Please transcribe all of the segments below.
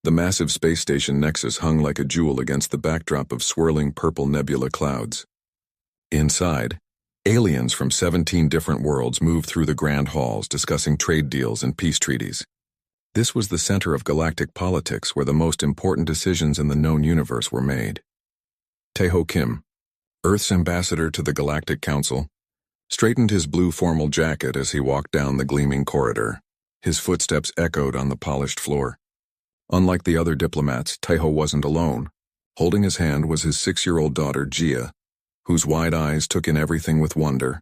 The massive space station Nexus hung like a jewel against the backdrop of swirling purple nebula clouds. Inside, aliens from 17 different worlds moved through the grand halls discussing trade deals and peace treaties. This was the center of galactic politics where the most important decisions in the known universe were made. Tejo Kim, Earth's ambassador to the Galactic Council, straightened his blue formal jacket as he walked down the gleaming corridor. His footsteps echoed on the polished floor. Unlike the other diplomats, Tejo wasn't alone. Holding his hand was his 6-year-old daughter, Gia, whose wide eyes took in everything with wonder.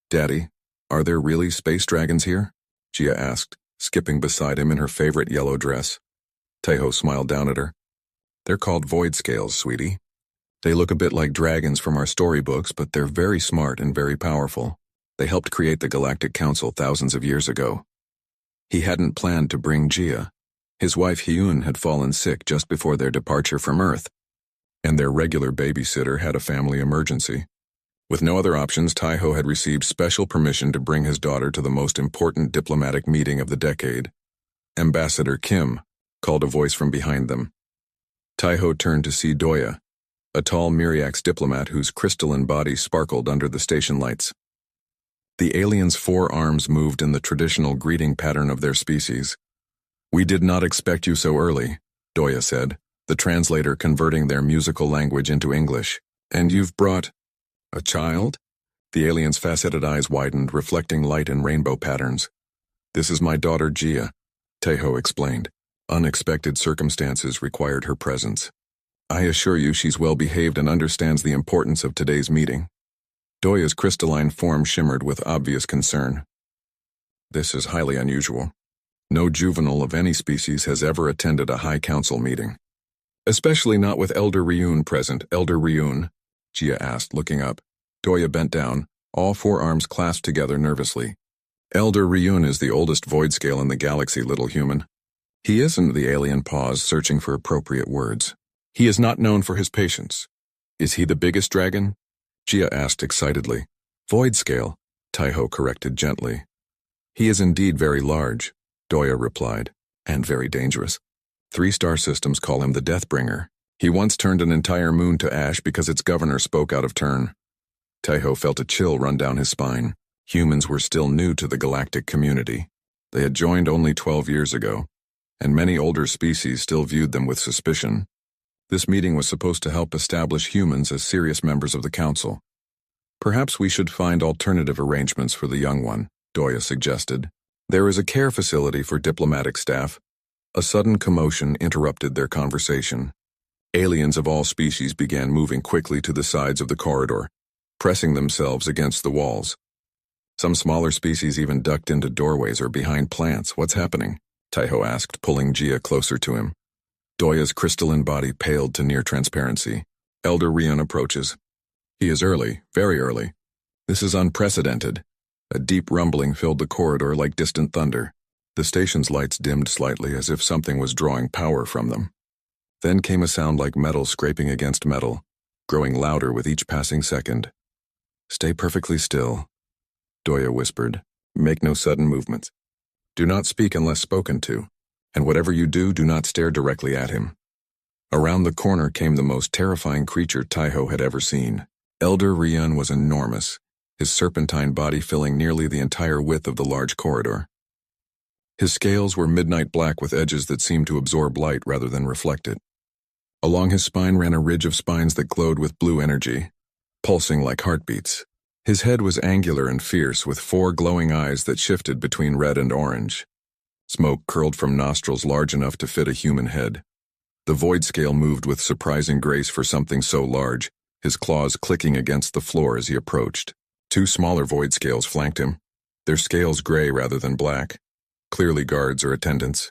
"Daddy, are there really space dragons here?" Gia asked, skipping beside him in her favorite yellow dress. Tejo smiled down at her. "They're called void scales, sweetie. They look a bit like dragons from our storybooks, but they're very smart and very powerful. They helped create the Galactic Council thousands of years ago." He hadn't planned to bring Gia. His wife Hyun had fallen sick just before their departure from Earth, and their regular babysitter had a family emergency. With no other options, Tejo had received special permission to bring his daughter to the most important diplomatic meeting of the decade. "Ambassador Kim," called a voice from behind them. Tejo turned to see Doya, a tall Myriax diplomat whose crystalline body sparkled under the station lights. The aliens' 4 arms moved in the traditional greeting pattern of their species. "We did not expect you so early," Doya said, the translator converting their musical language into English. "And you've brought a child?" The alien's faceted eyes widened, reflecting light and rainbow patterns. "This is my daughter Gia," Tejo explained. Unexpected circumstances required her presence. "I assure you she's well behaved and understands the importance of today's meeting." Doya's crystalline form shimmered with obvious concern. "This is highly unusual. No juvenile of any species has ever attended a High Council meeting. Especially not with Elder Ryun present." "Elder Ryun?" Gia asked, looking up. Doya bent down, all 4 arms clasped together nervously. "Elder Ryun is the oldest void scale in the galaxy, little human. He isn't," the alien paused, searching for appropriate words. "He is not known for his patience." "Is he the biggest dragon?" Gia asked excitedly. "Void scale," Tejo corrected gently. "He is indeed very large," Doya replied, "and very dangerous. 3 star systems call him the Deathbringer. He once turned an entire moon to ash because its governor spoke out of turn." Tejo felt a chill run down his spine. Humans were still new to the galactic community. They had joined only 12 years ago, and many older species still viewed them with suspicion. This meeting was supposed to help establish humans as serious members of the council. "Perhaps we should find alternative arrangements for the young one," Doya suggested. "There is a care facility for diplomatic staff." A sudden commotion interrupted their conversation. Aliens of all species began moving quickly to the sides of the corridor, pressing themselves against the walls. Some smaller species even ducked into doorways or behind plants. "What's happening?" Tejo asked, pulling Gia closer to him. Doya's crystalline body paled to near transparency. "Elder Ryun approaches. He is early, very early. This is unprecedented." A deep rumbling filled the corridor like distant thunder. The station's lights dimmed slightly as if something was drawing power from them. Then came a sound like metal scraping against metal, growing louder with each passing second. "Stay perfectly still," Doya whispered. "Make no sudden movements. Do not speak unless spoken to, and whatever you do, do not stare directly at him." Around the corner came the most terrifying creature Tejo had ever seen. Elder Ryun was enormous, his serpentine body filling nearly the entire width of the large corridor. His scales were midnight black with edges that seemed to absorb light rather than reflect it. Along his spine ran a ridge of spines that glowed with blue energy, pulsing like heartbeats. His head was angular and fierce, with 4 glowing eyes that shifted between red and orange. Smoke curled from nostrils large enough to fit a human head. The void scale moved with surprising grace for something so large, his claws clicking against the floor as he approached. 2 smaller void scales flanked him, their scales gray rather than black, clearly guards or attendants.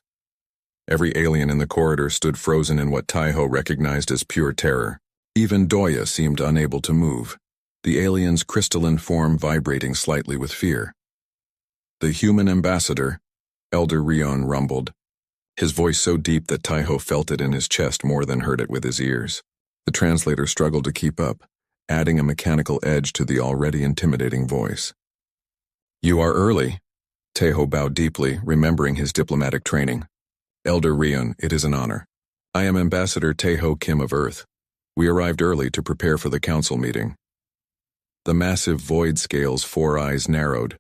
Every alien in the corridor stood frozen in what Tejo recognized as pure terror. Even Doya seemed unable to move, the alien's crystalline form vibrating slightly with fear. "The human ambassador," Elder Ryun rumbled, his voice so deep that Tejo felt it in his chest more than heard it with his ears. The translator struggled to keep up, adding a mechanical edge to the already intimidating voice. "You are early." Tejo bowed deeply, remembering his diplomatic training. Elder Rion, it is an honor. I am Ambassador Tejo Kim of Earth. We arrived early to prepare for the council meeting. The massive void scale's 4 eyes narrowed,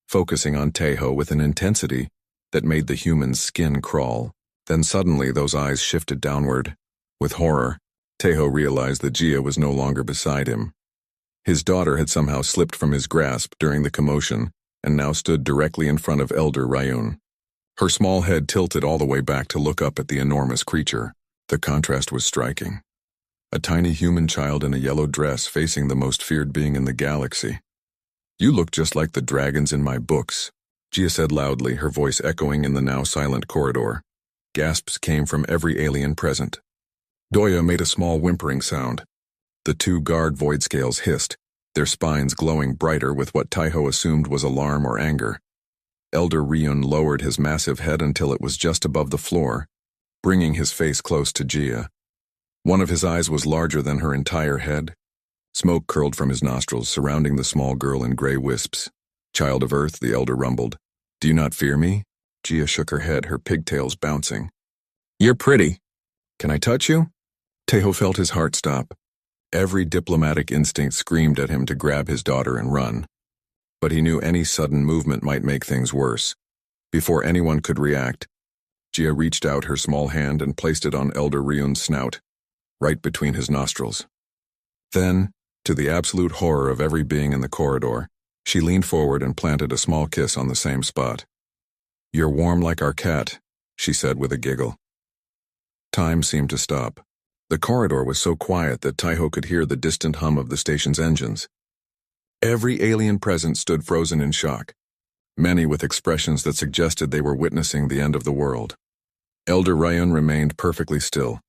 focusing on Tejo with an intensity that made the human's skin crawl. Then suddenly those eyes shifted downward. With horror, Tejo realized that Gia was no longer beside him. His daughter had somehow slipped from his grasp during the commotion and now stood directly in front of Elder Rion. Her small head tilted all the way back to look up at the enormous creature. The contrast was striking. A tiny human child in a yellow dress facing the most feared being in the galaxy. "You look just like the dragons in my books," Gia said loudly, her voice echoing in the now silent corridor. Gasps came from every alien present. Doya made a small whimpering sound. The 2 guard void scales hissed, their spines glowing brighter with what Tejo assumed was alarm or anger. Elder Rion lowered his massive head until it was just above the floor, bringing his face close to Gia. One of his eyes was larger than her entire head. Smoke curled from his nostrils, surrounding the small girl in gray wisps. "Child of Earth," the elder rumbled. "Do you not fear me?" Gia shook her head, her pigtails bouncing. "You're pretty. Can I touch you?" Tejo felt his heart stop. Every diplomatic instinct screamed at him to grab his daughter and run. But he knew any sudden movement might make things worse. Before anyone could react, Gia reached out her small hand and placed it on Elder Rion's snout, right between his nostrils. Then, to the absolute horror of every being in the corridor, she leaned forward and planted a small kiss on the same spot. "You're warm like our cat," she said with a giggle. Time seemed to stop. The corridor was so quiet that Tejo could hear the distant hum of the station's engines. Every alien present stood frozen in shock, many with expressions that suggested they were witnessing the end of the world. Elder Rion remained perfectly still,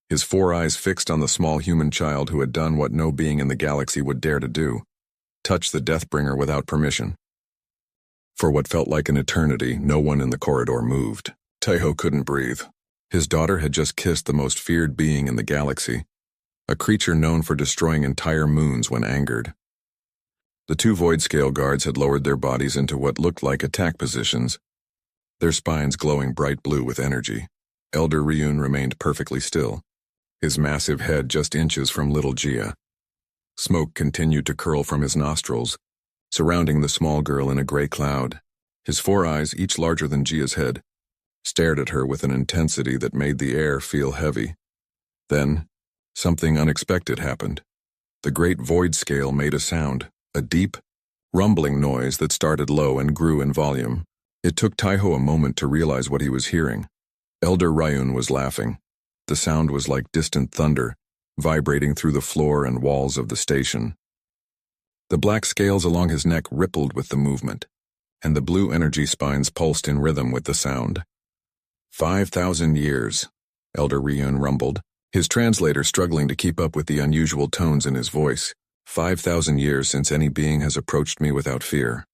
his 4 eyes fixed on the small human child who had done what no being in the galaxy would dare to do, touch the Deathbringer without permission. For what felt like an eternity, no one in the corridor moved. Tejo couldn't breathe. His daughter had just kissed the most feared being in the galaxy, a creature known for destroying entire moons when angered. The 2 void scale guards had lowered their bodies into what looked like attack positions, their spines glowing bright blue with energy. Elder Rion remained perfectly still, his massive head just inches from little Gia. Smoke continued to curl from his nostrils, surrounding the small girl in a gray cloud. His 4 eyes, each larger than Gia's head, stared at her with an intensity that made the air feel heavy. Then, something unexpected happened. The great void scale made a sound, a deep, rumbling noise that started low and grew in volume. It took Tejo a moment to realize what he was hearing. Elder Rion was laughing. The sound was like distant thunder, vibrating through the floor and walls of the station. The black scales along his neck rippled with the movement, and the blue energy spines pulsed in rhythm with the sound. 5,000 years, Elder Rion rumbled, his translator struggling to keep up with the unusual tones in his voice. 5,000 years since any being has approached me without fear.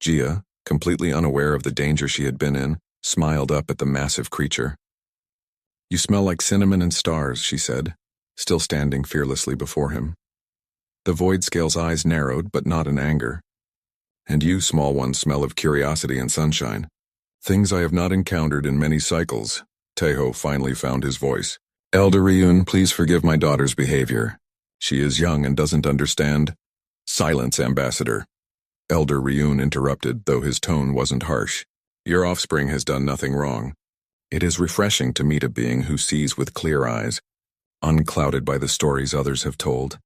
Gia, completely unaware of the danger she had been in, smiled up at the massive creature. "You smell like cinnamon and stars," she said, still standing fearlessly before him. The void scale's eyes narrowed, but not in anger. "And you, small one, smell of curiosity and sunshine. Things I have not encountered in many cycles." Tejo finally found his voice. "Elder Rion, please forgive my daughter's behavior. She is young and doesn't understand." "Silence, Ambassador," Elder Rion interrupted, though his tone wasn't harsh. "Your offspring has done nothing wrong. It is refreshing to meet a being who sees with clear eyes, unclouded by the stories others have told."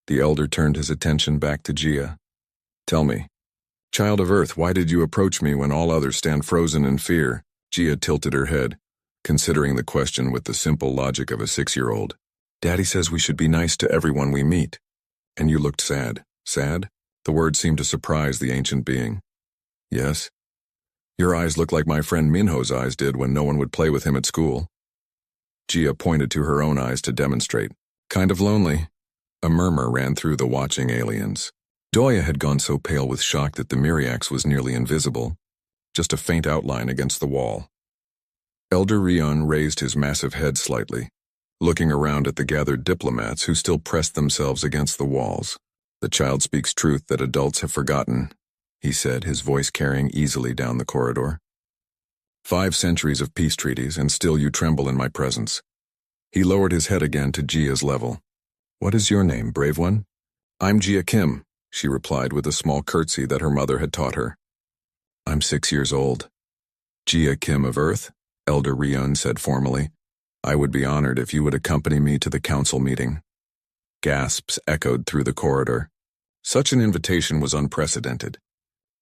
The elder turned his attention back to Gia. "Tell me, Child of Earth, why did you approach me when all others stand frozen in fear?" Gia tilted her head, considering the question with the simple logic of a 6-year-old. "Daddy says we should be nice to everyone we meet." "And you looked sad." "Sad?" The word seemed to surprise the ancient being. "Yes. Your eyes look like my friend Minho's eyes did when no one would play with him at school." Gia pointed to her own eyes to demonstrate. "Kind of lonely." A murmur ran through the watching aliens. Doya had gone so pale with shock that the Myriax was nearly invisible, just a faint outline against the wall. Elder Rion raised his massive head slightly, looking around at the gathered diplomats who still pressed themselves against the walls. "The child speaks truth that adults have forgotten," he said, his voice carrying easily down the corridor. 5 centuries of peace treaties, and still you tremble in my presence. He lowered his head again to Jia's level. What is your name, brave one? I'm Tejo Kim, she replied with a small curtsy that her mother had taught her. I'm 6 years old. Tejo Kim of Earth, Elder Ryun said formally. I would be honored if you would accompany me to the council meeting. Gasps echoed through the corridor. Such an invitation was unprecedented.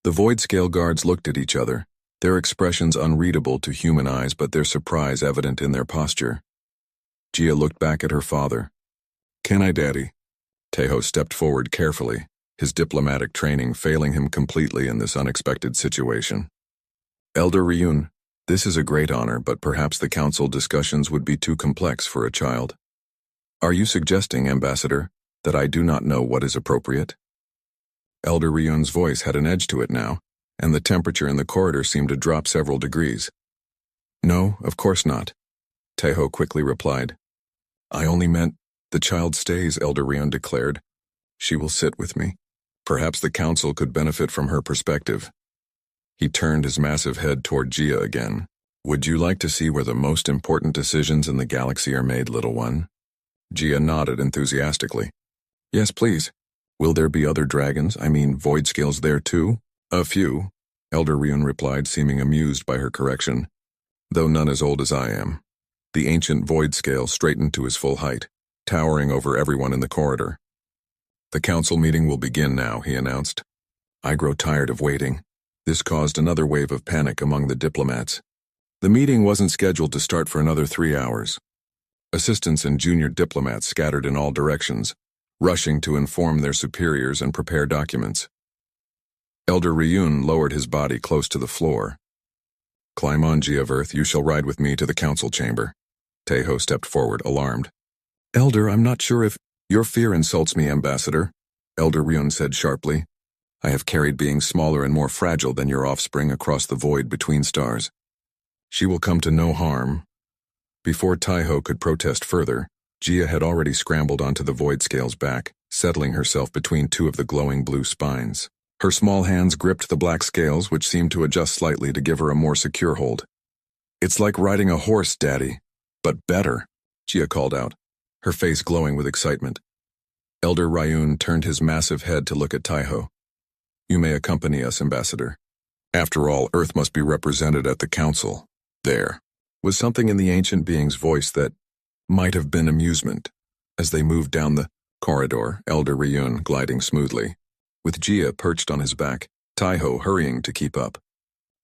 The Void Scale guards looked at each other, their expressions unreadable to human eyes but their surprise evident in their posture. Jia looked back at her father. Can I, Daddy? Tejo stepped forward carefully, his diplomatic training failing him completely in this unexpected situation. Elder Ryun, this is a great honor, but perhaps the council discussions would be too complex for a child. Are you suggesting, Ambassador, that I do not know what is appropriate? Elder Ryun's voice had an edge to it now, and the temperature in the corridor seemed to drop several degrees. No, of course not, Tejo quickly replied. I only meant, the child stays, Elder Ryun declared. She will sit with me. Perhaps the council could benefit from her perspective. He turned his massive head toward Jia again. Would you like to see where the most important decisions in the galaxy are made, little one? Jia nodded enthusiastically. Yes, please. Will there be other dragons, void scales there too? A few, Elder Ryun replied, seeming amused by her correction. Though none as old as I am. The ancient void scale straightened to his full height, towering over everyone in the corridor. The council meeting will begin now, he announced. I grow tired of waiting. This caused another wave of panic among the diplomats. The meeting wasn't scheduled to start for another 3 hours. Assistants and junior diplomats scattered in all directions, rushing to inform their superiors and prepare documents. Elder Ryun lowered his body close to the floor. Climb on, Jia of Earth, you shall ride with me to the council chamber. Tejo stepped forward, alarmed. Elder, I'm not sure if... Your fear insults me, Ambassador, Elder Ryun said sharply. I have carried being smaller and more fragile than your offspring across the void between stars. She will come to no harm. Before Tejo could protest further, Jia had already scrambled onto the void scale's back, settling herself between 2 of the glowing blue spines. Her small hands gripped the black scales, which seemed to adjust slightly to give her a more secure hold. It's like riding a horse, Daddy, but better, Jia called out, her face glowing with excitement. Elder Ryun turned his massive head to look at Tejo. You may accompany us, Ambassador. After all, Earth must be represented at the council. There was something in the ancient being's voice that might have been amusement. As they moved down the corridor, Elder Ryun gliding smoothly, with Jia perched on his back, Tejo hurrying to keep up,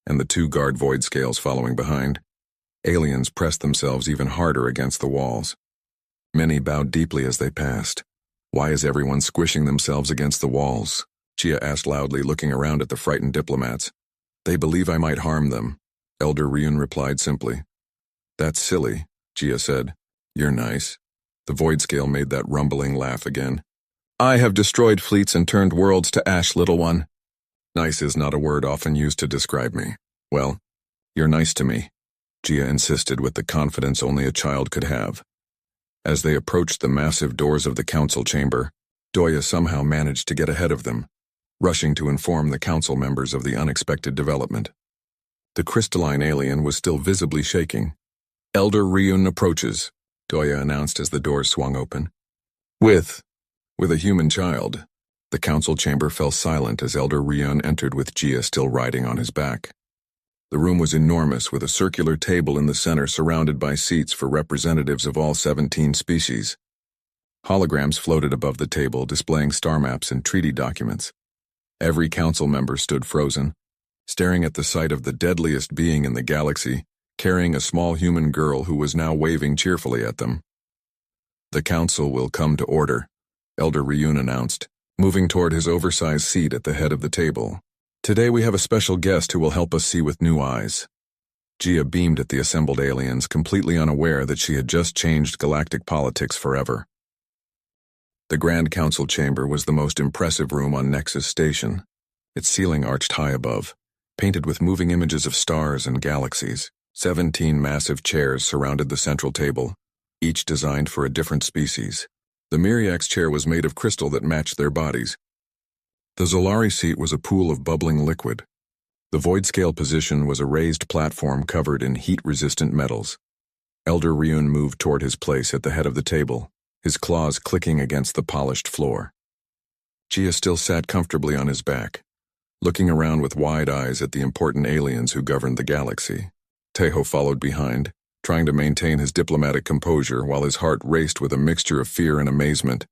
and the 2 guard void scales following behind. Aliens pressed themselves even harder against the walls. Many bowed deeply as they passed. Why is everyone squishing themselves against the walls? Jia asked loudly, looking around at the frightened diplomats. They believe I might harm them, Elder Ryun replied simply. That's silly, Jia said. You're nice. The void scale made that rumbling laugh again. I have destroyed fleets and turned worlds to ash, little one. Nice is not a word often used to describe me. Well, you're nice to me, Jia insisted with the confidence only a child could have. As they approached the massive doors of the council chamber, Doya somehow managed to get ahead of them, rushing to inform the council members of the unexpected development. The crystalline alien was still visibly shaking. Elder Ryun approaches, Doya announced as the doors swung open. With a human child. The council chamber fell silent as Elder Ryun entered with Jia still riding on his back. The room was enormous, with a circular table in the center surrounded by seats for representatives of all 17 species. Holograms floated above the table, displaying star maps and treaty documents. Every council member stood frozen, staring at the sight of the deadliest being in the galaxy, carrying a small human girl who was now waving cheerfully at them. The council will come to order, Elder Ryun announced, moving toward his oversized seat at the head of the table. Today we have a special guest who will help us see with new eyes. Jia beamed at the assembled aliens, completely unaware that she had just changed galactic politics forever. The Grand Council chamber was the most impressive room on Nexus Station, its ceiling arched high above, painted with moving images of stars and galaxies. 17 massive chairs surrounded the central table, each designed for a different species. The Myriax chair was made of crystal that matched their bodies. The Zolari seat was a pool of bubbling liquid. The void scale position was a raised platform covered in heat-resistant metals. Elder Ryun moved toward his place at the head of the table, his claws clicking against the polished floor. Jia still sat comfortably on his back, looking around with wide eyes at the important aliens who governed the galaxy. Tejo followed behind, trying to maintain his diplomatic composure while his heart raced with a mixture of fear and amazement.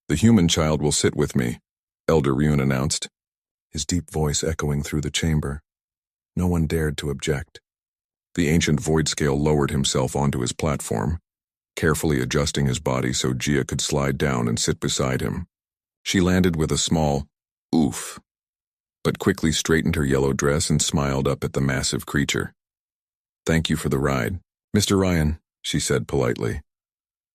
"The human child will sit with me," Elder Ryun announced, his deep voice echoing through the chamber. No one dared to object. The ancient void scale lowered himself onto his platform, carefully adjusting his body so Jia could slide down and sit beside him. She landed with a small oof, but quickly straightened her yellow dress and smiled up at the massive creature. "Thank you for the ride, Mr. Ryan," she said politely.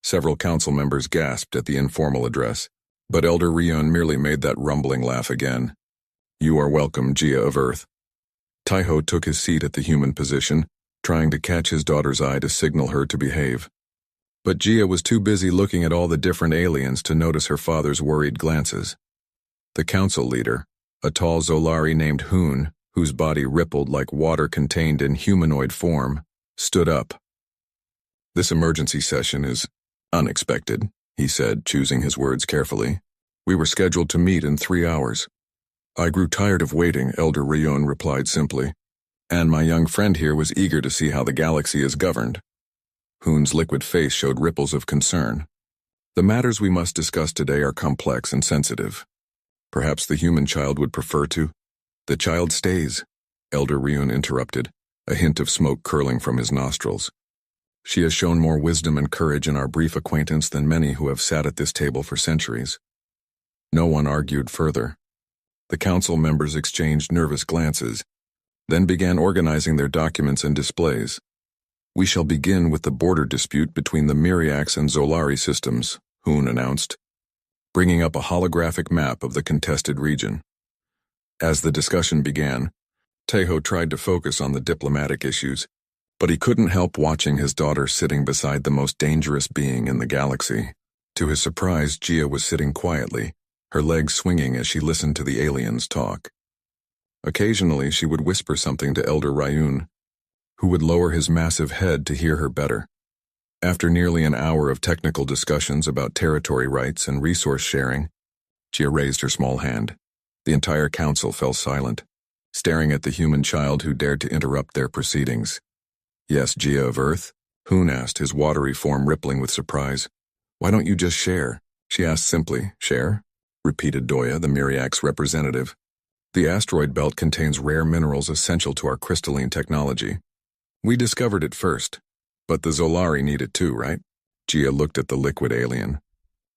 Several council members gasped at the informal address, but Elder Ryun merely made that rumbling laugh again. "You are welcome, Jia of Earth." Tejo took his seat at the human position, trying to catch his daughter's eye to signal her to behave. But Jia was too busy looking at all the different aliens to notice her father's worried glances. The council leader, a tall Zolari named Hoon, whose body rippled like water contained in humanoid form, stood up. "This emergency session is unexpected," he said, choosing his words carefully. "We were scheduled to meet in 3 hours. "I grew tired of waiting," Elder Ryun replied simply. "And my young friend here was eager to see how the galaxy is governed." Hoon's liquid face showed ripples of concern. "The matters we must discuss today are complex and sensitive. Perhaps the human child would prefer to—" "The child stays," Elder Ryun interrupted, a hint of smoke curling from his nostrils. "She has shown more wisdom and courage in our brief acquaintance than many who have sat at this table for centuries." No one argued further. The council members exchanged nervous glances, then began organizing their documents and displays. "We shall begin with the border dispute between the Myriax and Zolari systems," Hoon announced, bringing up a holographic map of the contested region. As the discussion began, Tejo tried to focus on the diplomatic issues, but he couldn't help watching his daughter sitting beside the most dangerous being in the galaxy. To his surprise, Jia was sitting quietly, her legs swinging as she listened to the aliens talk. Occasionally, she would whisper something to Elder Ryun, who would lower his massive head to hear her better. After nearly an hour of technical discussions about territory rights and resource sharing, Jia raised her small hand. The entire council fell silent, staring at the human child who dared to interrupt their proceedings. "Yes, Jia of Earth?" Hoon asked, his watery form rippling with surprise. "Why don't you just share?" she asked simply. "Share?" repeated Doya, the Myriax representative. "The asteroid belt contains rare minerals essential to our crystalline technology. We discovered it first, but the Zolari need it too, right?" Jia looked at the liquid alien.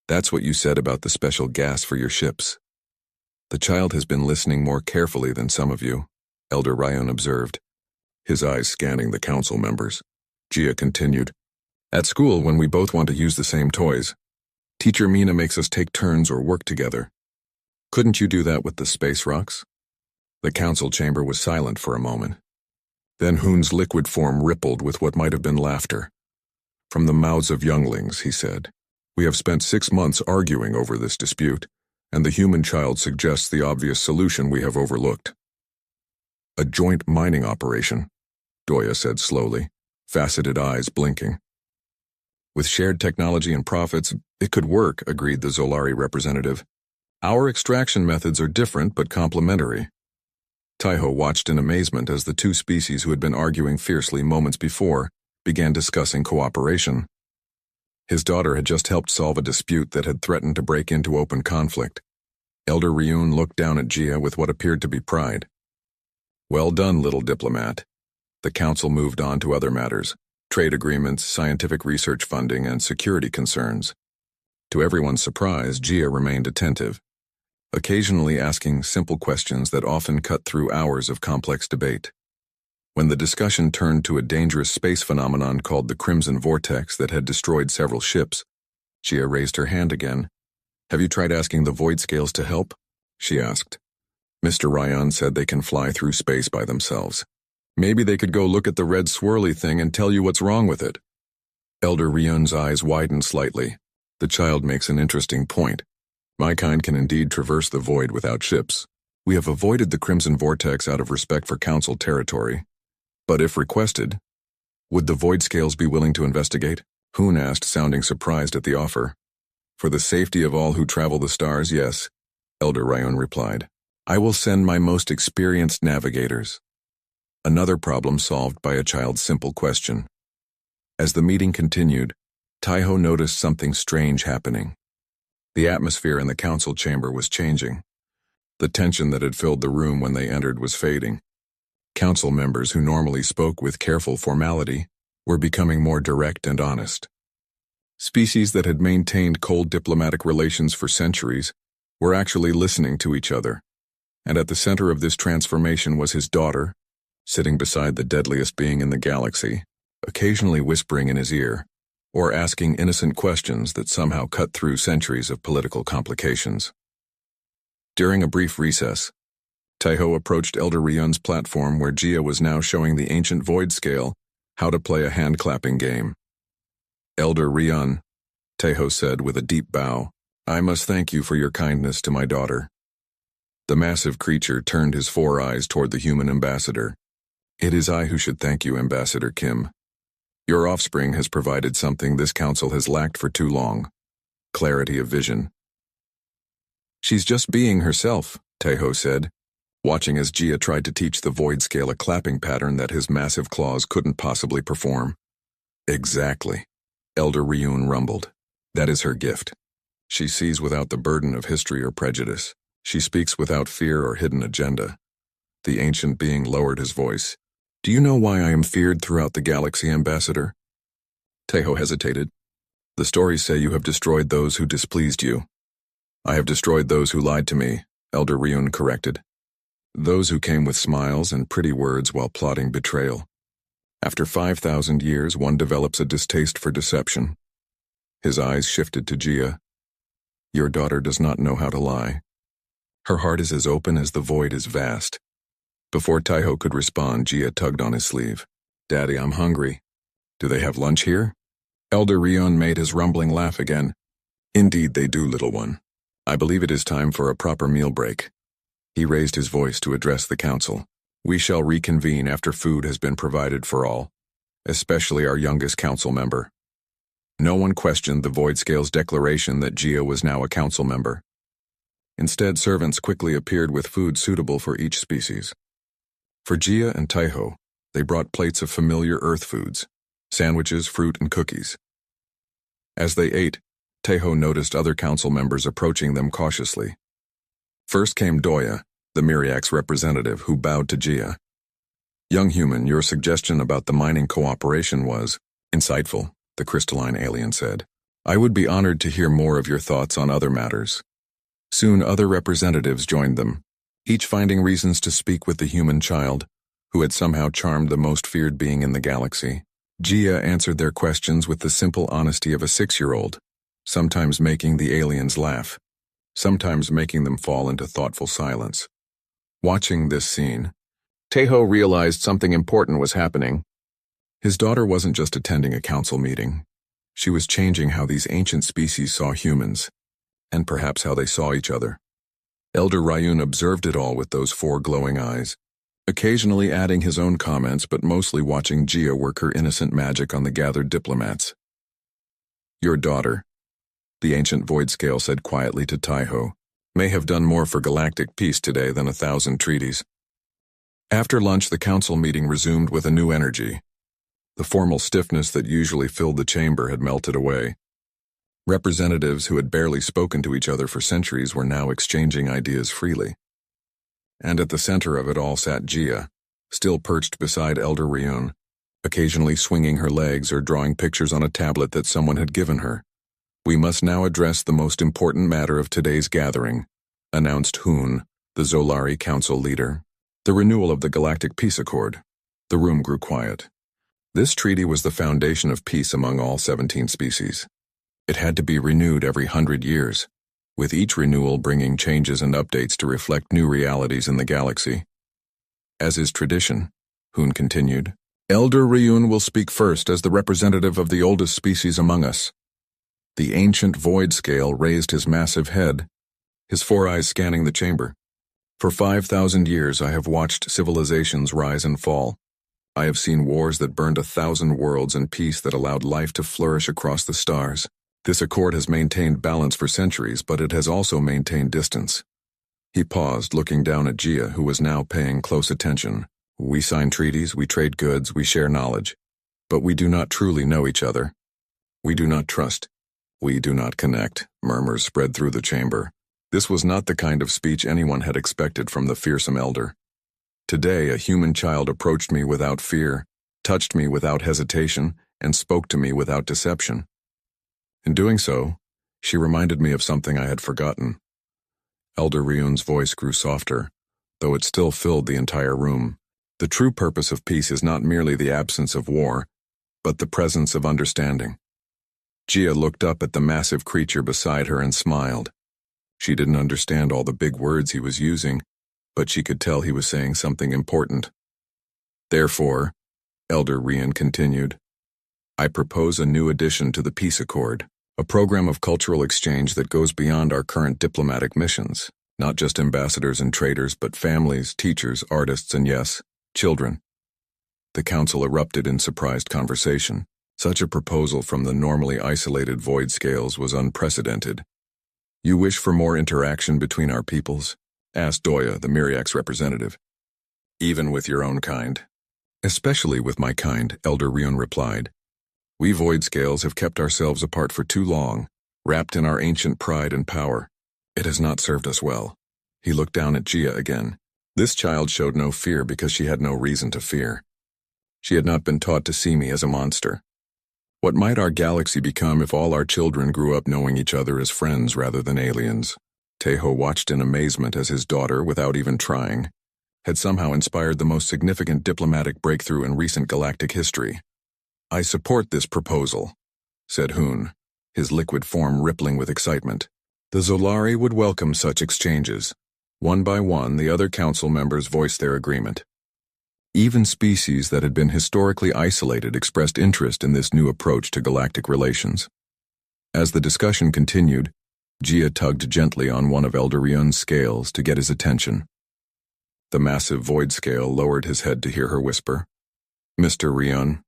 "That's what you said about the special gas for your ships." "The child has been listening more carefully than some of you," Elder Ryun observed, his eyes scanning the council members. Jia continued, "At school, when we both want to use the same toys, Teacher Mina makes us take turns or work together. Couldn't you do that with the space rocks?" The council chamber was silent for a moment. Then Hoon's liquid form rippled with what might have been laughter. "From the mouths of younglings," he said. "We have spent 6 months arguing over this dispute, and the human child suggests the obvious solution we have overlooked." "A joint mining operation," Doya said slowly, faceted eyes blinking. "With shared technology and profits, it could work," agreed the Zolari representative. "Our extraction methods are different but complementary." Tejo watched in amazement as the two species who had been arguing fiercely moments before began discussing cooperation. His daughter had just helped solve a dispute that had threatened to break into open conflict. Elder Ryun looked down at Jia with what appeared to be pride. "Well done, little diplomat." The council moved on to other matters: trade agreements, scientific research funding, and security concerns. To everyone's surprise, Jia remained attentive, occasionally asking simple questions that often cut through hours of complex debate. When the discussion turned to a dangerous space phenomenon called the Crimson Vortex that had destroyed several ships, Jia raised her hand again. "Have you tried asking the Void Scales to help?" she asked. "Mr. Ryan said they can fly through space by themselves. Maybe they could go look at the red swirly thing and tell you what's wrong with it." Elder Ryun's eyes widened slightly. "The child makes an interesting point. My kind can indeed traverse the void without ships. We have avoided the Crimson Vortex out of respect for Council territory. But if requested, would the Void Scales be willing to investigate? Hoon asked, sounding surprised at the offer. For the safety of all who travel the stars, yes, Elder Ryun replied. I will send my most experienced navigators. Another problem solved by a child's simple question. As the meeting continued, Tejo noticed something strange happening. The atmosphere in the council chamber was changing. The tension that had filled the room when they entered was fading. Council members who normally spoke with careful formality were becoming more direct and honest. Species that had maintained cold diplomatic relations for centuries were actually listening to each other. And at the center of this transformation was his daughter, sitting beside the deadliest being in the galaxy, occasionally whispering in his ear, or asking innocent questions that somehow cut through centuries of political complications. During a brief recess, Tejo approached Elder Ryun's platform where Gia was now showing the ancient Void Scale how to play a hand-clapping game. Elder Ryun, Tejo said with a deep bow, I must thank you for your kindness to my daughter. The massive creature turned his 4 eyes toward the human ambassador. It is I who should thank you, Ambassador Kim. Your offspring has provided something this council has lacked for too long. Clarity of vision. She's just being herself, Tejo said, watching as Gia tried to teach the Void Scale a clapping pattern that his massive claws couldn't possibly perform. Exactly, Elder Ryun rumbled. That is her gift. She sees without the burden of history or prejudice. She speaks without fear or hidden agenda. The ancient being lowered his voice. Do you know why I am feared throughout the galaxy, Ambassador? Tejo hesitated. The stories say you have destroyed those who displeased you. I have destroyed those who lied to me, Elder Ryun corrected. Those who came with smiles and pretty words while plotting betrayal. After 5,000 years, one develops a distaste for deception. His eyes shifted to Gia. Your daughter does not know how to lie. Her heart is as open as the void is vast. Before Tejo could respond, Gia tugged on his sleeve. Daddy, I'm hungry. Do they have lunch here? Elder Ryun made his rumbling laugh again. Indeed they do, little one. I believe it is time for a proper meal break. He raised his voice to address the council. We shall reconvene after food has been provided for all, especially our youngest council member. No one questioned the Void Scale's declaration that Gia was now a council member. Instead, servants quickly appeared with food suitable for each species. For Gia and Tejo, they brought plates of familiar Earth foods, sandwiches, fruit, and cookies. As they ate, Tejo noticed other council members approaching them cautiously. First came Doya, the Myriax representative, who bowed to Gia. Young human, your suggestion about the mining cooperation was insightful, the crystalline alien said. I would be honored to hear more of your thoughts on other matters. Soon other representatives joined them, each finding reasons to speak with the human child, who had somehow charmed the most feared being in the galaxy. Gia answered their questions with the simple honesty of a 6-year-old, sometimes making the aliens laugh, sometimes making them fall into thoughtful silence. Watching this scene, Tejo realized something important was happening. His daughter wasn't just attending a council meeting. She was changing how these ancient species saw humans, and perhaps how they saw each other. Elder Ryun observed it all with those 4 glowing eyes, occasionally adding his own comments but mostly watching Gia work her innocent magic on the gathered diplomats. Your daughter, the ancient Void Scale said quietly to Tejo, may have done more for galactic peace today than 1,000 treaties. After lunch, the council meeting resumed with a new energy. The formal stiffness that usually filled the chamber had melted away. Representatives who had barely spoken to each other for centuries were now exchanging ideas freely. And at the center of it all sat Gia, still perched beside Elder Ryun, occasionally swinging her legs or drawing pictures on a tablet that someone had given her. We must now address the most important matter of today's gathering, announced Hoon, the Zolari Council leader. The renewal of the Galactic Peace Accord. The room grew quiet. This treaty was the foundation of peace among all 17 species. It had to be renewed every 100 years, with each renewal bringing changes and updates to reflect new realities in the galaxy. As is tradition, Hoon continued, Elder Ryun will speak first as the representative of the oldest species among us. The ancient Void Scale raised his massive head, his 4 eyes scanning the chamber. For 5,000 years I have watched civilizations rise and fall. I have seen wars that burned 1,000 worlds and peace that allowed life to flourish across the stars. This accord has maintained balance for centuries, but it has also maintained distance. He paused, looking down at Gia, who was now paying close attention. We sign treaties, we trade goods, we share knowledge. But we do not truly know each other. We do not trust. We do not connect. Murmurs spread through the chamber. This was not the kind of speech anyone had expected from the fearsome elder. Today, a human child approached me without fear, touched me without hesitation, and spoke to me without deception. In doing so, she reminded me of something I had forgotten. Elder Ryun's voice grew softer, though it still filled the entire room. The true purpose of peace is not merely the absence of war, but the presence of understanding. Gia looked up at the massive creature beside her and smiled. She didn't understand all the big words he was using, but she could tell he was saying something important. Therefore, Elder Ryun continued, I propose a new addition to the peace accord, a program of cultural exchange that goes beyond our current diplomatic missions, not just ambassadors and traders, but families, teachers, artists, and yes, children. The council erupted in surprised conversation. Such a proposal from the normally isolated void scales was unprecedented. You wish for more interaction between our peoples? Asked Doya, the Myriax representative. Even with your own kind? Especially with my kind, Elder Ryun replied. We void scales have kept ourselves apart for too long, wrapped in our ancient pride and power. It has not served us well. He looked down at Gia again. This child showed no fear because she had no reason to fear. She had not been taught to see me as a monster. What might our galaxy become if all our children grew up knowing each other as friends rather than aliens? Tejo watched in amazement as his daughter, without even trying, had somehow inspired the most significant diplomatic breakthrough in recent galactic history. I support this proposal, said Hoon, his liquid form rippling with excitement. The Zolari would welcome such exchanges. One by one, the other council members voiced their agreement. Even species that had been historically isolated expressed interest in this new approach to galactic relations. As the discussion continued, Gia tugged gently on one of Elder Ryun's scales to get his attention. The massive void scale lowered his head to hear her whisper. Mr. Ryun,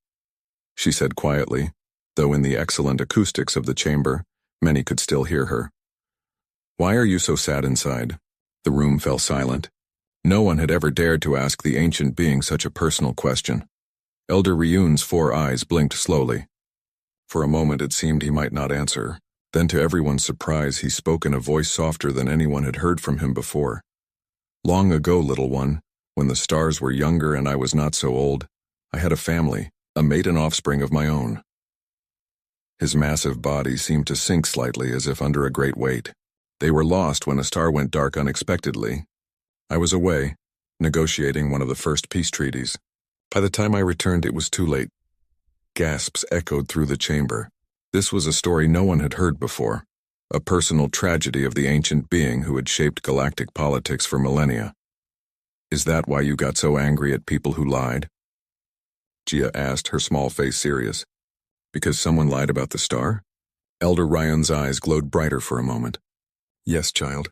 she said quietly, though in the excellent acoustics of the chamber, many could still hear her. Why are you so sad inside? The room fell silent. No one had ever dared to ask the ancient being such a personal question. Elder Ryun's 4 eyes blinked slowly. For a moment it seemed he might not answer. Then to everyone's surprise he spoke in a voice softer than anyone had heard from him before. Long ago, little one, when the stars were younger and I was not so old, I had a family, a mate and offspring of my own. His massive body seemed to sink slightly as if under a great weight. They were lost when a star went dark unexpectedly. I was away, negotiating one of the first peace treaties. By the time I returned, it was too late. Gasps echoed through the chamber. This was a story no one had heard before, a personal tragedy of the ancient being who had shaped galactic politics for millennia. Is that why you got so angry at people who lied? Gia asked, her small face serious. Because someone lied about the star? Elder Ryun's eyes glowed brighter for a moment. Yes, child.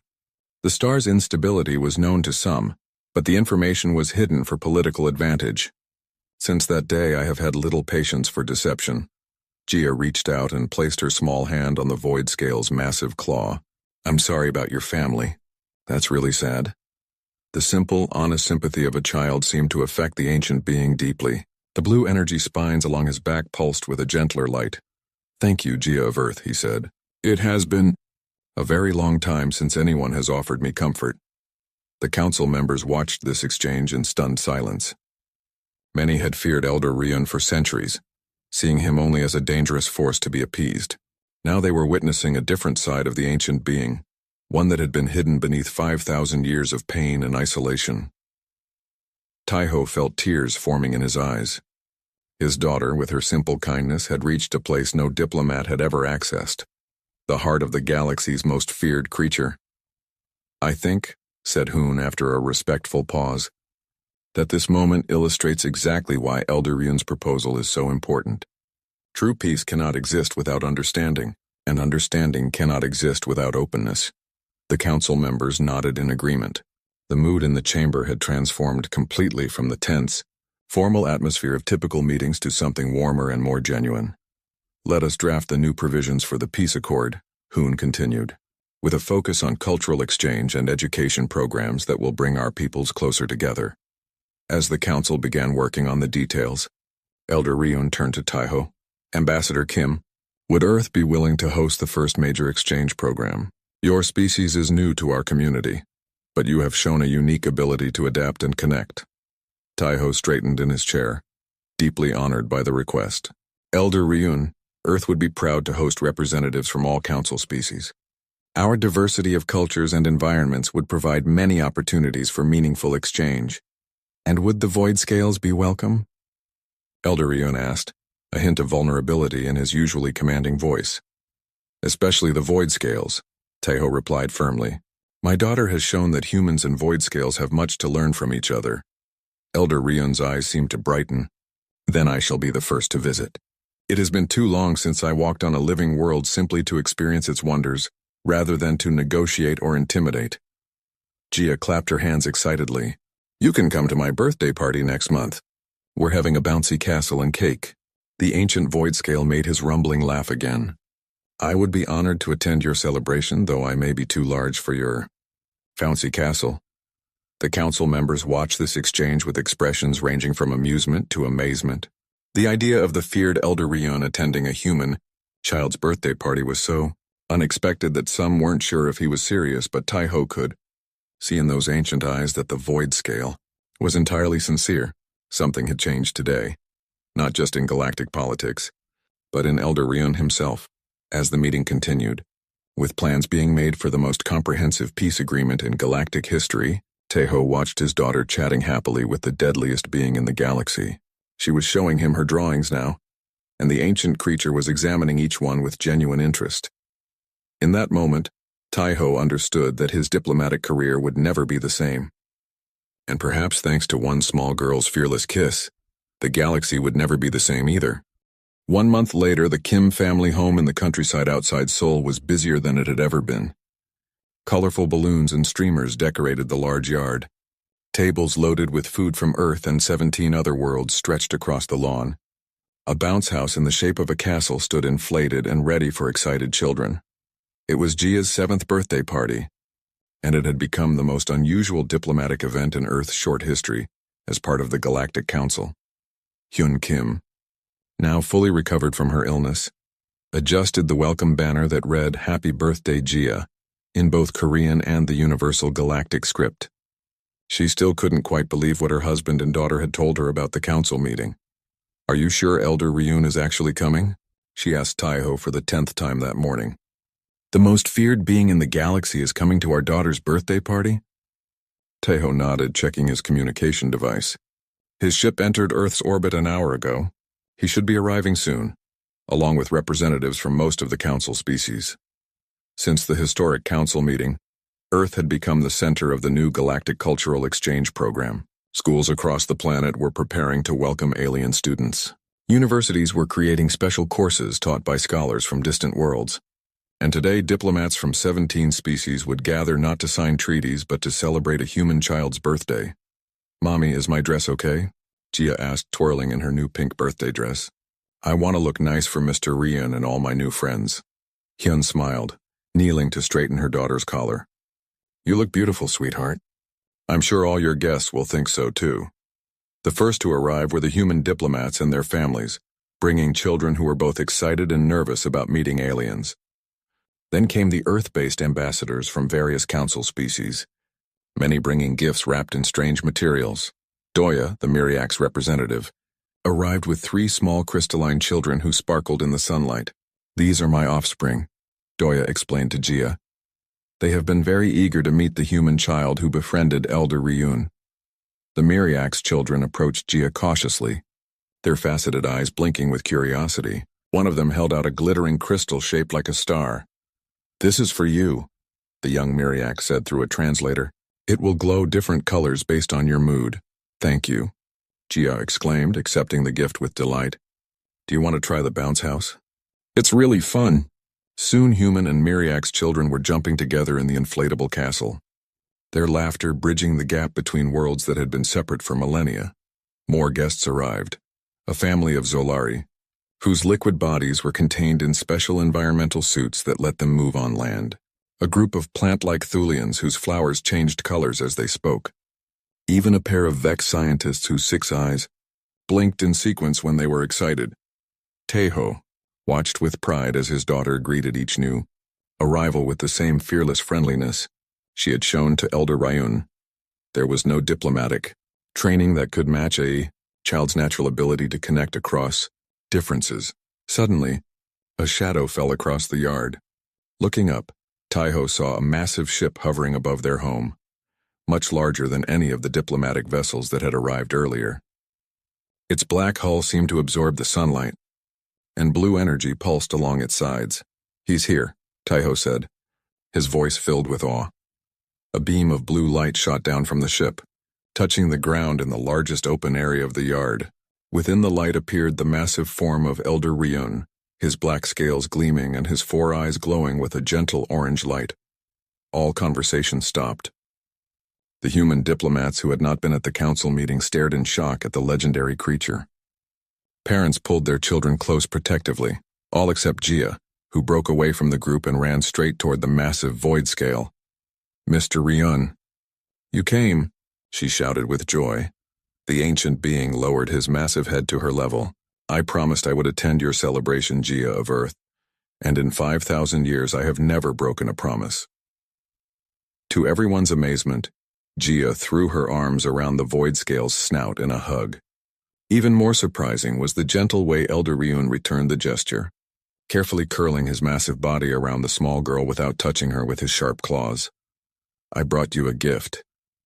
The star's instability was known to some, but the information was hidden for political advantage. Since that day, I have had little patience for deception. Gia reached out and placed her small hand on the void scale's massive claw. I'm sorry about your family. That's really sad. The simple, honest sympathy of a child seemed to affect the ancient being deeply. The blue energy spines along his back pulsed with a gentler light. Thank you, Gia of Earth, he said. It has been a very long time since anyone has offered me comfort. The council members watched this exchange in stunned silence. Many had feared Elder Ryun for centuries, seeing him only as a dangerous force to be appeased. Now they were witnessing a different side of the ancient being, one that had been hidden beneath 5,000 years of pain and isolation. Tejo felt tears forming in his eyes. His daughter, with her simple kindness, had reached a place no diplomat had ever accessed. The heart of the galaxy's most feared creature. I think, said Hoon after a respectful pause, that this moment illustrates exactly why Elder Ryun's proposal is so important. True peace cannot exist without understanding, and understanding cannot exist without openness. The council members nodded in agreement. The mood in the chamber had transformed completely from the tense, formal atmosphere of typical meetings to something warmer and more genuine. Let us draft the new provisions for the peace accord, Hoon continued, with a focus on cultural exchange and education programs that will bring our peoples closer together. As the council began working on the details, Elder Ryun turned to Tejo. Ambassador Kim, would Earth be willing to host the first major exchange program? Your species is new to our community, but you have shown a unique ability to adapt and connect. Tejo straightened in his chair, deeply honored by the request. Elder Ryun, Earth would be proud to host representatives from all council species. Our diversity of cultures and environments would provide many opportunities for meaningful exchange. And would the void scales be welcome? Elder Ryun asked, a hint of vulnerability in his usually commanding voice. Especially the void scales, Tejo replied firmly. My daughter has shown that humans and void scales have much to learn from each other. Elder Ryun's eyes seemed to brighten. Then I shall be the first to visit. It has been too long since I walked on a living world simply to experience its wonders, rather than to negotiate or intimidate. Jia clapped her hands excitedly. You can come to my birthday party next month. We're having a bouncy castle and cake. The ancient void scale made his rumbling laugh again. I would be honored to attend your celebration, though I may be too large for your bouncy castle. The council members watched this exchange with expressions ranging from amusement to amazement. The idea of the feared Elder Ryun attending a human child's birthday party was so unexpected that some weren't sure if he was serious, but Tejo could see in those ancient eyes that the void scale was entirely sincere. Something had changed today, not just in galactic politics, but in Elder Ryun himself. As the meeting continued, with plans being made for the most comprehensive peace agreement in galactic history, Tejo watched his daughter chatting happily with the deadliest being in the galaxy. She was showing him her drawings now, and the ancient creature was examining each one with genuine interest. In that moment, Tejo understood that his diplomatic career would never be the same. And perhaps thanks to one small girl's fearless kiss, the galaxy would never be the same either. 1 month later, the Kim family home in the countryside outside Seoul was busier than it had ever been. Colorful balloons and streamers decorated the large yard. Tables loaded with food from Earth and 17 other worlds stretched across the lawn. A bounce house in the shape of a castle stood inflated and ready for excited children. It was Jia's 7th birthday party, and it had become the most unusual diplomatic event in Earth's short history as part of the Galactic Council. Hyun Kim, now fully recovered from her illness, adjusted the welcome banner that read Happy Birthday Jia in both Korean and the universal galactic script. She still couldn't quite believe what her husband and daughter had told her about the council meeting. Are you sure Elder Ryun is actually coming? She asked Tejo for the 10th time that morning. The most feared being in the galaxy is coming to our daughter's birthday party? Tejo nodded, checking his communication device. His ship entered Earth's orbit an hour ago. He should be arriving soon, along with representatives from most of the council species. Since the historic council meeting, Earth had become the center of the new galactic cultural exchange program. Schools across the planet were preparing to welcome alien students. Universities were creating special courses taught by scholars from distant worlds. And today, diplomats from 17 species would gather not to sign treaties but to celebrate a human child's birthday. Mommy, is my dress okay? Jia asked, twirling in her new pink birthday dress. I want to look nice for Mr. Ryun and all my new friends. Hyun smiled, kneeling to straighten her daughter's collar. You look beautiful, sweetheart. I'm sure all your guests will think so too. The first to arrive were the human diplomats and their families, bringing children who were both excited and nervous about meeting aliens. Then came the Earth-based ambassadors from various council species, many bringing gifts wrapped in strange materials. Doya, the Myriax representative, arrived with 3 small crystalline children who sparkled in the sunlight. These are my offspring, Doya explained to Jia. They have been very eager to meet the human child who befriended Elder Ryun. The Myriax children approached Jia cautiously, their faceted eyes blinking with curiosity. One of them held out a glittering crystal shaped like a star. This is for you, the young Myriax said through a translator. It will glow different colors based on your mood. Thank you, Jia exclaimed, accepting the gift with delight. Do you want to try the bounce house? It's really fun. Soon human and Myriax children were jumping together in the inflatable castle. their laughter bridging the gap between worlds that had been separate for millennia. More guests arrived, a family of Zolari, whose liquid bodies were contained in special environmental suits that let them move on land. A group of plant-like Thulians whose flowers changed colors as they spoke. Even a pair of Vex scientists whose 6 eyes blinked in sequence when they were excited. Tejo watched with pride as his daughter greeted each new arrival with the same fearless friendliness she had shown to Elder Ryun. There was no diplomatic training that could match a child's natural ability to connect across differences. Suddenly, a shadow fell across the yard. Looking up, Tejo saw a massive ship hovering above their home, much larger than any of the diplomatic vessels that had arrived earlier. Its black hull seemed to absorb the sunlight, and blue energy pulsed along its sides. "He's here," Tejo said, his voice filled with awe. A beam of blue light shot down from the ship, touching the ground in the largest open area of the yard. Within the light appeared the massive form of Elder Ryun, his black scales gleaming and his 4 eyes glowing with a gentle orange light. All conversation stopped. The human diplomats who had not been at the council meeting stared in shock at the legendary creature. Parents pulled their children close protectively, all except Gia, who broke away from the group and ran straight toward the massive void scale. "Mr. Ryun, you came," she shouted with joy. The ancient being lowered his massive head to her level. "I promised I would attend your celebration, Gia of Earth, and in 5,000 years I have never broken a promise." To everyone's amazement, Gia threw her arms around the void scale's snout in a hug. Even more surprising was the gentle way Elder Ryun returned the gesture, carefully curling his massive body around the small girl without touching her with his sharp claws. "I brought you a gift,"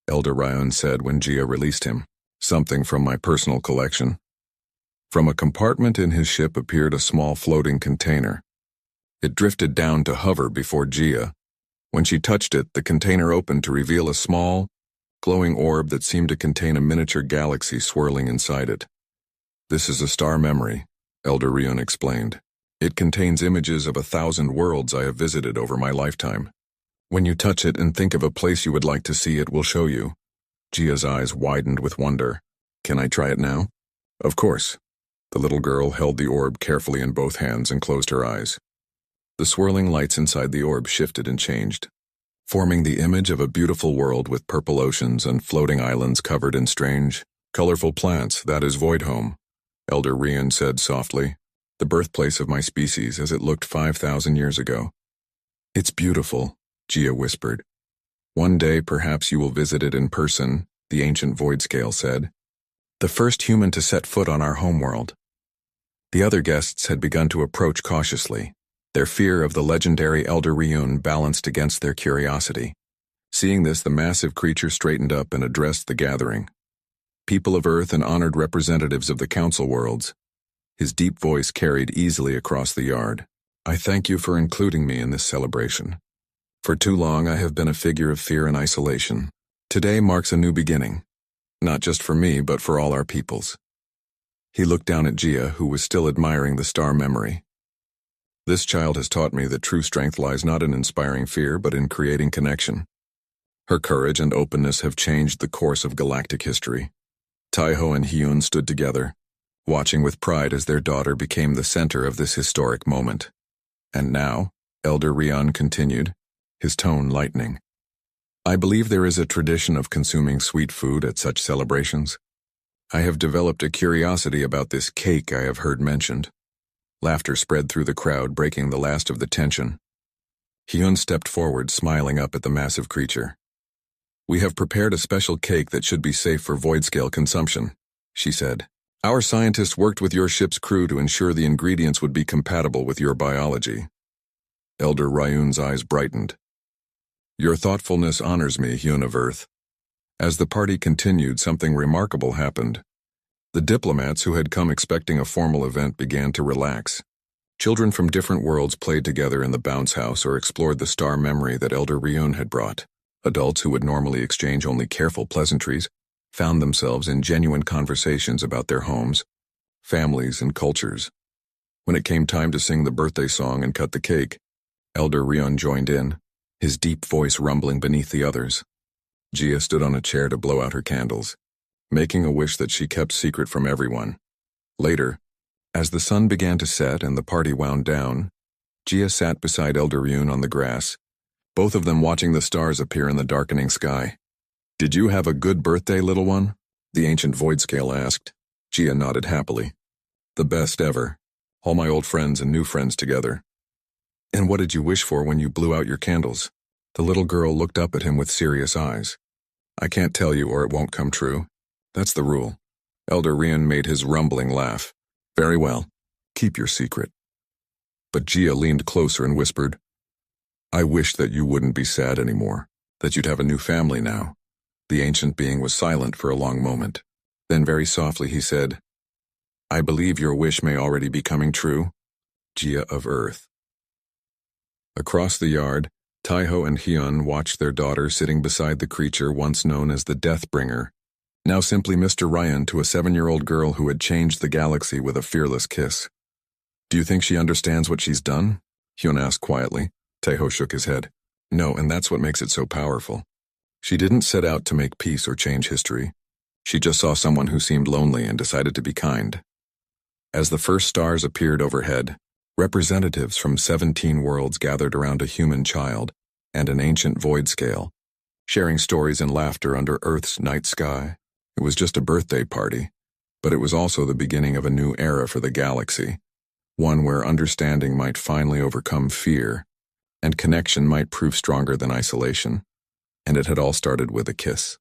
Elder Ryun said when Gia released him. "Something from my personal collection." From a compartment in his ship appeared a small floating container. It drifted down to hover before Gia. When she touched it, the container opened to reveal a small, glowing orb that seemed to contain a miniature galaxy swirling inside it. "This is a star memory," Elder Ryun explained. "It contains images of 1,000 worlds I have visited over my lifetime. When you touch it and think of a place you would like to see, it will show you." Gia's eyes widened with wonder. "Can I try it now?" "Of course." The little girl held the orb carefully in both hands and closed her eyes. The swirling lights inside the orb shifted and changed, forming the image of a beautiful world with purple oceans and floating islands covered in strange, colorful plants. "That is Voidhome," Elder Ryun said softly, "the birthplace of my species as it looked 5,000 years ago." "It's beautiful," Gia whispered. "One day perhaps you will visit it in person," the ancient void scale said. "The first human to set foot on our homeworld." The other guests had begun to approach cautiously, their fear of the legendary Elder Ryun balanced against their curiosity. Seeing this, the massive creature straightened up and addressed the gathering. "People of Earth and honored representatives of the Council worlds." His deep voice carried easily across the yard. "I thank you for including me in this celebration. For too long I have been a figure of fear and isolation. Today marks a new beginning, not just for me but for all our peoples." He looked down at Gia, who was still admiring the star memory. "This child has taught me that true strength lies not in inspiring fear but in creating connection. Her courage and openness have changed the course of galactic history." Tejo and Hyun stood together, watching with pride as their daughter became the center of this historic moment. "And now," Elder Ryun continued, his tone lightening, "I believe there is a tradition of consuming sweet food at such celebrations. I have developed a curiosity about this cake I have heard mentioned." Laughter spread through the crowd, breaking the last of the tension. Hyun stepped forward, smiling up at the massive creature. "We have prepared a special cake that should be safe for void-scale consumption," she said. "Our scientists worked with your ship's crew to ensure the ingredients would be compatible with your biology." Elder Ryun's eyes brightened. "Your thoughtfulness honors me, Hyun of Earth." As the party continued, something remarkable happened. The diplomats who had come expecting a formal event began to relax. Children from different worlds played together in the bounce house or explored the star memory that Elder Ryun had brought. Adults who would normally exchange only careful pleasantries found themselves in genuine conversations about their homes, families, and cultures. When it came time to sing the birthday song and cut the cake, Elder Ryun joined in, his deep voice rumbling beneath the others. Gia stood on a chair to blow out her candles, making a wish that she kept secret from everyone. Later, as the sun began to set and the party wound down, Gia sat beside Elder Ryun on the grass, both of them watching the stars appear in the darkening sky. "Did you have a good birthday, little one?" the ancient void scale asked. Gia nodded happily. "The best ever. All my old friends and new friends together." "And what did you wish for when you blew out your candles?" The little girl looked up at him with serious eyes. "I can't tell you or it won't come true. That's the rule." Elder Ryun made his rumbling laugh. "Very well. Keep your secret." But Gia leaned closer and whispered, "I wish that you wouldn't be sad anymore, that you'd have a new family now." The ancient being was silent for a long moment. Then very softly he said, "I believe your wish may already be coming true, Gia of Earth." Across the yard, Tejo and Hyun watched their daughter sitting beside the creature once known as the Deathbringer, now simply Mr. Ryan to a 7-year-old girl who had changed the galaxy with a fearless kiss. "Do you think she understands what she's done?" Hyun asked quietly. Tejo shook his head. "No, and that's what makes it so powerful. She didn't set out to make peace or change history. She just saw someone who seemed lonely and decided to be kind." As the first stars appeared overhead, representatives from 17 worlds gathered around a human child and an ancient void scale, sharing stories and laughter under Earth's night sky. It was just a birthday party, but it was also the beginning of a new era for the galaxy, one where understanding might finally overcome fear, and connection might prove stronger than isolation. And it had all started with a kiss.